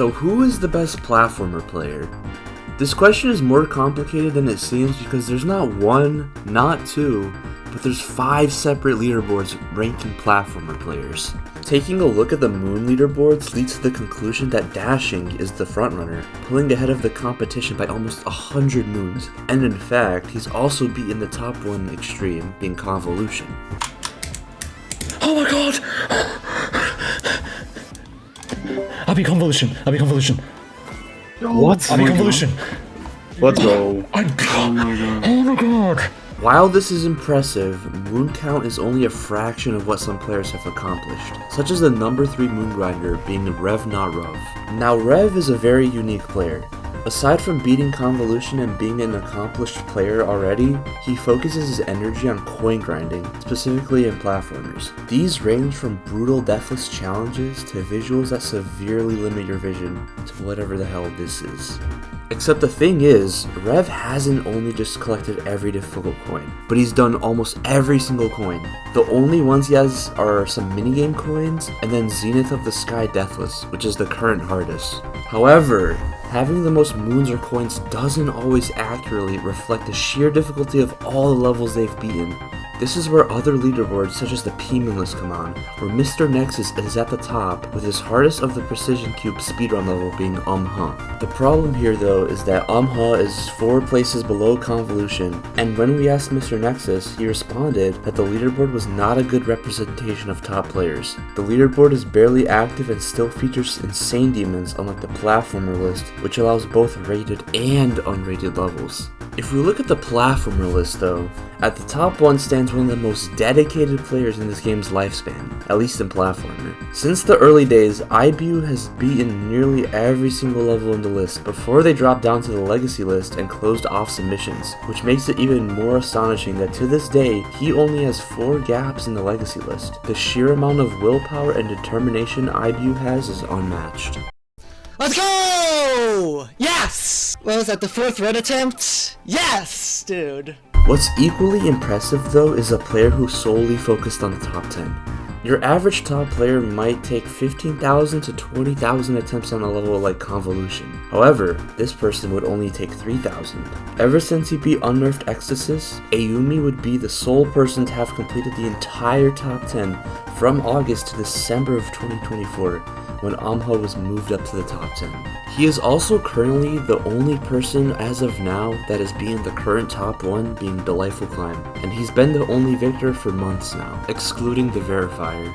So who is the best platformer player? This question is more complicated than it seems because there's not one, not two, but there's 5 separate leaderboards ranking platformer players. Taking a look at the Moon leaderboards leads to the conclusion that Dashing is the frontrunner, pulling ahead of the competition by almost 100 moons, and in fact, he's also beaten the top one extreme, being Convolution. Oh my god! I'll be Convolution. What? I'll be Convolution. Let's go. Oh my god! While this is impressive, moon count is only a fraction of what some players have accomplished, such as the number 3 Moongrinder being revnotruv. Now Rev is a very unique player. Aside from beating Convolution and being an accomplished player already, he focuses his energy on coin grinding, specifically in platformers. These range from brutal deathless challenges to visuals that severely limit your vision to whatever the hell this is. Except the thing is, Rev hasn't only just collected every difficult coin, but he's done almost every single coin. The only ones he has are some minigame coins, and then Zenith of the Sky Deathless, which is the current hardest. However, having the most moons or coins doesn't always accurately reflect the sheer difficulty of all the levels they've beaten. This is where other leaderboards such as the P-Man list come on, where Mr. Nexus is at the top with his hardest of the Precision Cube speedrun level being The problem here though is that is 4 places below Convolution, and when we asked Mr. Nexus, he responded that the leaderboard was not a good representation of top players. The leaderboard is barely active and still features insane demons unlike the platformer list, which allows both rated and unrated levels. If we look at the platformer list though, at the top one stands one of the most dedicated players in this game's lifespan, at least in platformer. Since the early days, IBU has beaten nearly every single level in the list before they dropped down to the legacy list and closed off submissions, which makes it even more astonishing that to this day, he only has 4 gaps in the legacy list. The sheer amount of willpower and determination IBU has is unmatched. Let's go! Yes! What was that, the 4th run attempt? Yes, dude! What's equally impressive though is a player who solely focused on the top 10. Your average top player might take 15,000 to 20,000 attempts on a level like Convolution. However, this person would only take 3,000. Ever since he beat Unnerfed Ecstasis, Ayumi would be the sole person to have completed the entire top 10 from August to December of 2024, when was moved up to the top 10. He is also currently the only person as of now that has beaten the current top 1 being Delightful Climb, and he's been the only victor for months now, excluding the verifier.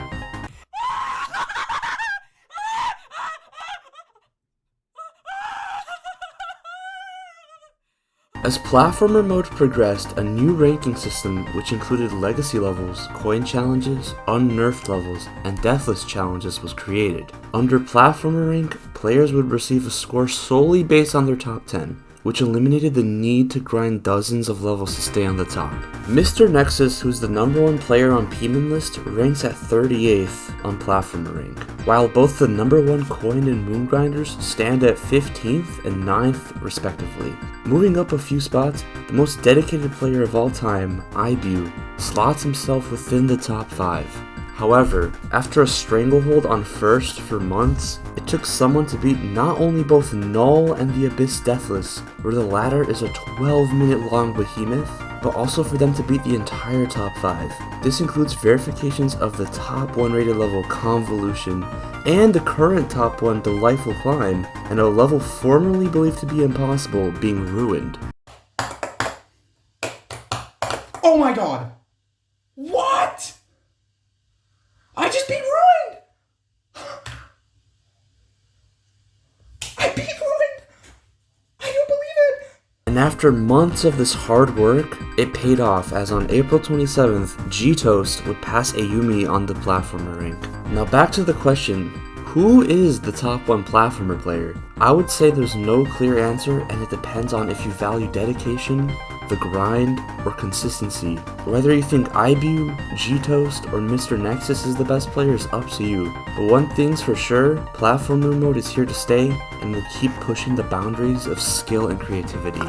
As platformer mode progressed, a new ranking system which included legacy levels, coin challenges, unnerfed levels, and deathless challenges was created. Under platformer rank, players would receive a score solely based on their top 10, which eliminated the need to grind dozens of levels to stay on the top. Mr. Nexus, who's the number 1 player on P-Man list, ranks at 38th on platformer rank, while both the number 1 coin and Moongrinders stand at 15th and 9th respectively. Moving up a few spots, the most dedicated player of all time, IBU, slots himself within the top 5. However, after a stranglehold on first for months, it took someone to beat not only both Null and the Abyss Deathless, where the latter is a 12-minute long behemoth, but also for them to beat the entire top 5. This includes verifications of the top 1 rated level Convolution, and the current top 1 Delightful Climb, and a level formerly believed to be impossible being ruined. Oh my god! What?! I just beat Ruined! I beat Ruined! I don't believe it! And after months of this hard work, it paid off as on April 27th, G-Toast would pass Ayumi on the platformer rank. Now back to the question, who is the top 1 platformer player? I would say there's no clear answer and it depends on if you value dedication, the grind, or consistency. Whether you think IBU, G-Toast, or Mr. Nexus is the best player is up to you. But one thing's for sure, platformer mode is here to stay and will keep pushing the boundaries of skill and creativity.